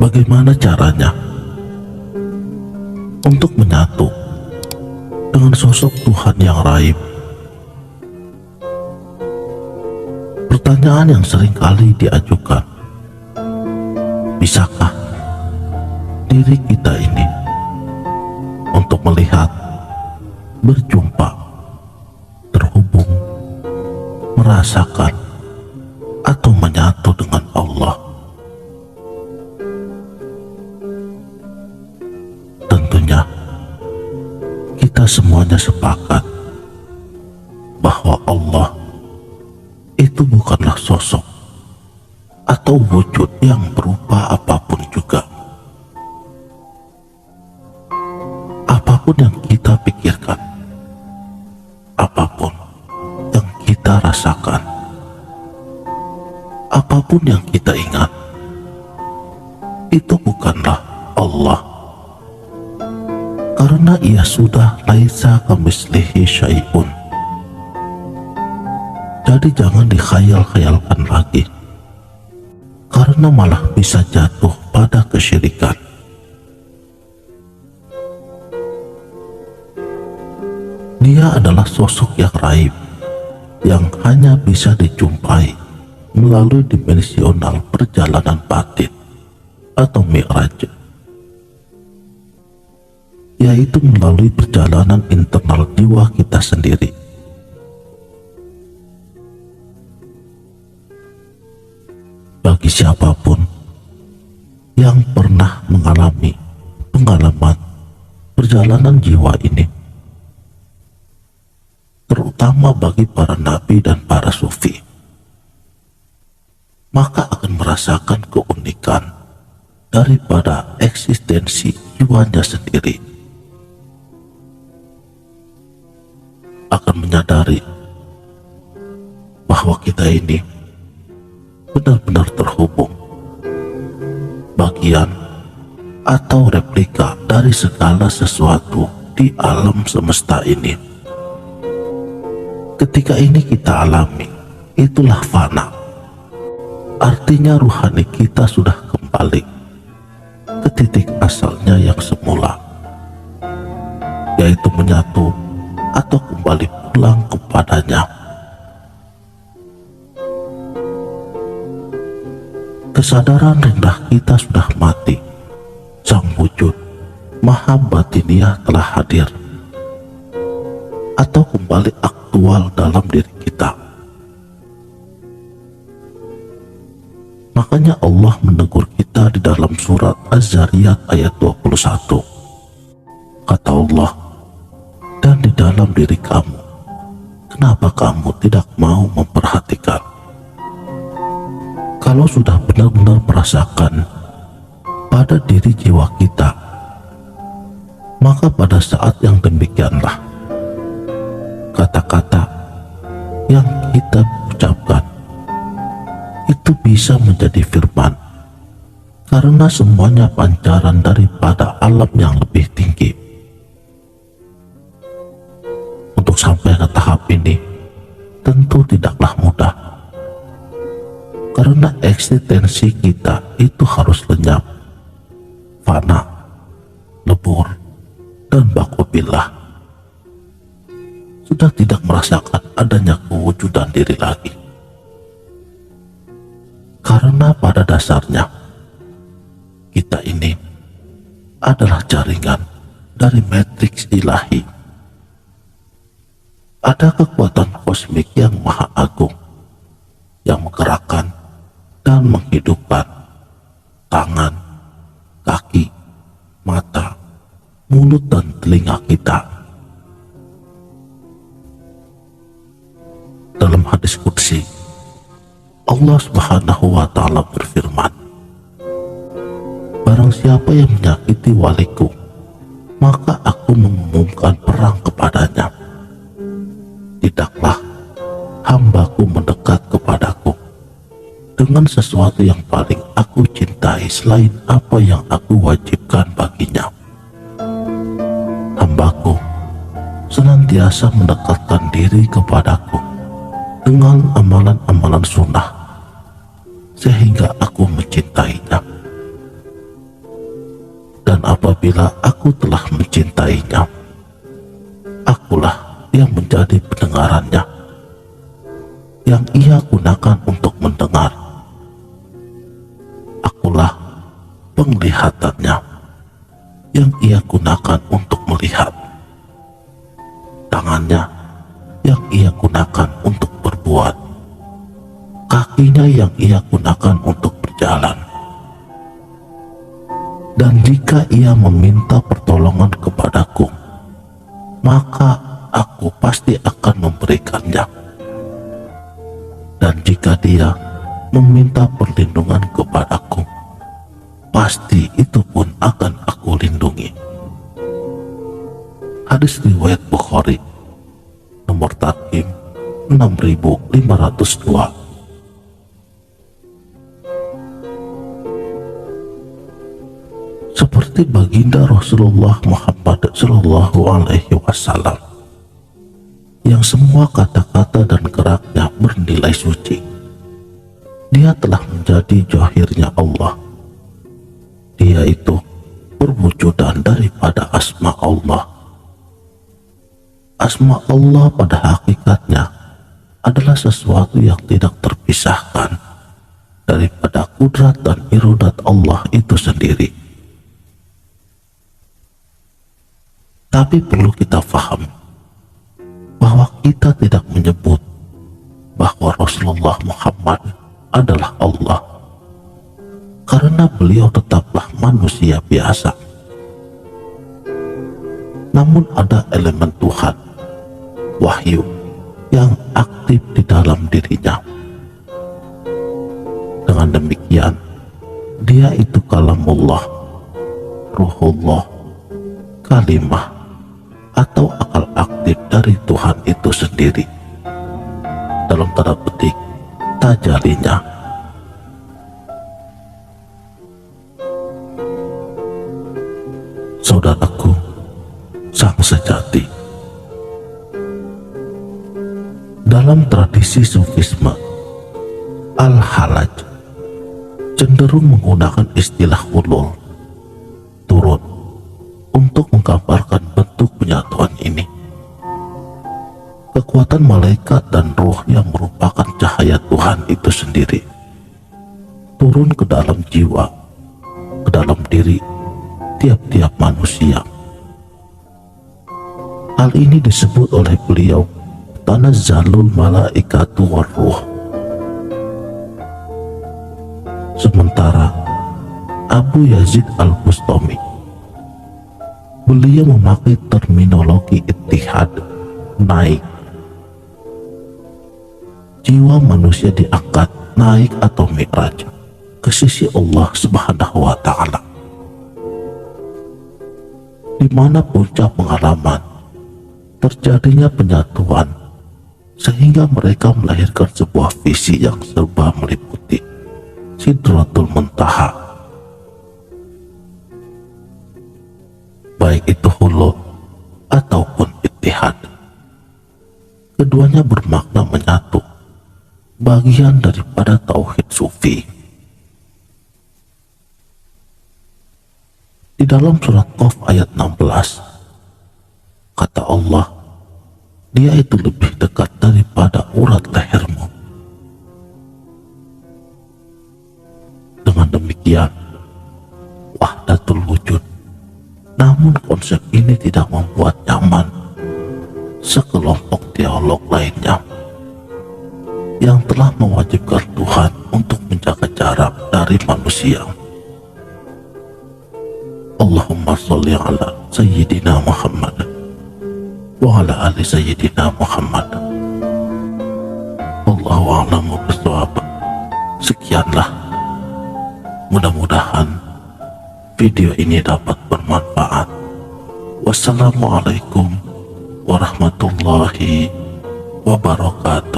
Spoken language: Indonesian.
Bagaimana caranya untuk menyatu dengan sosok Tuhan yang raib? Pertanyaan yang sering kali diajukan, bisakah diri kita ini untuk melihat, berjumpa, terhubung, merasakan, atau menyatu dengan Allah? Tentunya kita semuanya sepakat bahwa Allah itu bukanlah sosok atau wujud yang berupa apapun juga. Apapun yang kita pikirkan, apapun yang kita rasakan, apapun yang kita ingat, itu bukanlah Allah. Karena ia sudah laisa kamitslihi syai'un. Jadi jangan dikhayal-khayalkan lagi, karena malah bisa jatuh pada kesyirikan. Dia adalah sosok yang raib, yang hanya bisa dijumpai melalui dimensional perjalanan batin atau mi'raj, yaitu melalui perjalanan internal jiwa kita sendiri. Bagi siapapun yang pernah mengalami pengalaman perjalanan jiwa ini, terutama bagi para nabi dan para sufi, maka akan merasakan keunikan daripada eksistensi jiwanya sendiri. Akan menyadari bahwa kita ini benar-benar terhubung, bagian atau replika dari segala sesuatu di alam semesta ini. Ketika ini kita alami, itulah fana. Artinya ruhani kita sudah kembali ke titik asalnya yang semula, yaitu menyatu atau kembali pulang kepadanya. Kesadaran rendah kita sudah mati. Sang wujud maha batiniah telah hadir atau kembali aktual dalam diri kita. Makanya Allah menegur kita di dalam surat Az-Zariyat ayat 21. Kata Allah, dan di dalam diri kamu, kenapa kamu tidak mau memperhatikan? Kalau sudah benar-benar merasakan pada diri jiwa kita, maka pada saat yang demikianlah kata-kata yang kita ucapkan itu bisa menjadi firman, karena semuanya pancaran daripada alam yang lebih tinggi. Untuk sampai ke tahap ini tentu tidaklah mudah, karena eksistensi kita itu harus lenyap, fana, lebur, dan bakobillah. Sudah tidak merasakan adanya kewujudan diri lagi. Karena pada dasarnya kita ini adalah jaringan dari matriks ilahi. Ada kekuatan kosmik yang maha agung yang menggerakkan dan menghidupkan tangan, kaki, mata, mulut, dan telinga kita. Dalam hadis qudsi, Allah Subhanahu wa Ta'ala berfirman, barang siapa yang menyakiti waliku, maka aku mengumumkan perang kepadanya. Tidaklah hambaku mendekat kepadaku dengan sesuatu yang paling aku cintai selain apa yang aku wajibkan baginya. Hambaku senantiasa mendekatkan diri kepadaku dengan amalan-amalan sunnah, sehingga aku mencintainya. Dan apabila aku telah mencintainya, akulah yang menjadi pendengarannya, yang ia gunakan untuk mendengar. Akulah penglihatannya, yang ia gunakan untuk melihat. Tangannya yang ia gunakan untuk berbuat. Kakinya yang ia gunakan untuk berjalan. Dan jika ia meminta pertolongan kepadaku, maka aku pasti akan memberikannya. Dan jika dia meminta perlindungan kepadaku, pasti itu pun akan aku lindungi. Hadis riwayat Bukhari, nomor tarkim 6502. Seperti baginda Rasulullah Muhammad Shallallahu Alaihi Wasallam, yang semua kata-kata dan geraknya bernilai suci. Dia telah menjadi zahirnya Allah. Dia itu perwujudan daripada asma Allah. Asma Allah pada hakikatnya adalah sesuatu yang tidak terpisahkan daripada kudrat dan irodat Allah itu sendiri. Tapi perlu kita faham bahwa kita tidak menyebut bahwa Rasulullah Muhammad adalah Allah, karena beliau tetaplah manusia biasa. Namun ada elemen Tuhan, wahyu, yang aktif di dalam dirinya. Dengan demikian, dia itu kalamullah, ruhullah, kalimah, atau akal aktif dari Tuhan itu sendiri. Dalam tanda petik, tajalinya. Saudaraku, sang sejati, dalam tradisi sufisme, Al-Halaj cenderung menggunakan istilah hulul, turun, untuk menggambarkan bentuk penyatuan ini. Kekuatan malaikat dan roh yang merupakan cahaya Tuhan itu sendiri turun ke dalam jiwa, ke dalam diri tiap-tiap manusia. Hal ini disebut oleh beliau tanazzalul malaikatu warruh. Sementara Abu Yazid Al-Bustami, beliau memakai terminologi ittihad, naik. Jiwa manusia diangkat naik atau mi'raj ke sisi Allah Subhanahu wa Ta'ala, di mana puncak pengalaman terjadinya penyatuan, sehingga mereka melahirkan sebuah visi yang serba meliputi Sidratul Muntaha. Baik itu hulul ataupun ittihad, keduanya bermakna menyatu, bagian daripada tauhid sufi. Di dalam surat Qaf ayat 16, kata Allah, dia itu lebih dekat daripada urat lehermu. Dengan demikian, wahdatul wujud. Namun konsep ini tidak membuat nyaman sekelompok teolog lainnya yang telah mewajibkan Tuhan untuk menjaga jarak dari manusia. Allahumma sholli ala Sayyidina Muhammad wa ala ali Sayyidina Muhammad. Wallahu a'lamu bishawab. Sekianlah, mudah-mudahan video ini dapat bermanfaat. Wassalamualaikum warahmatullahi wabarakatuh.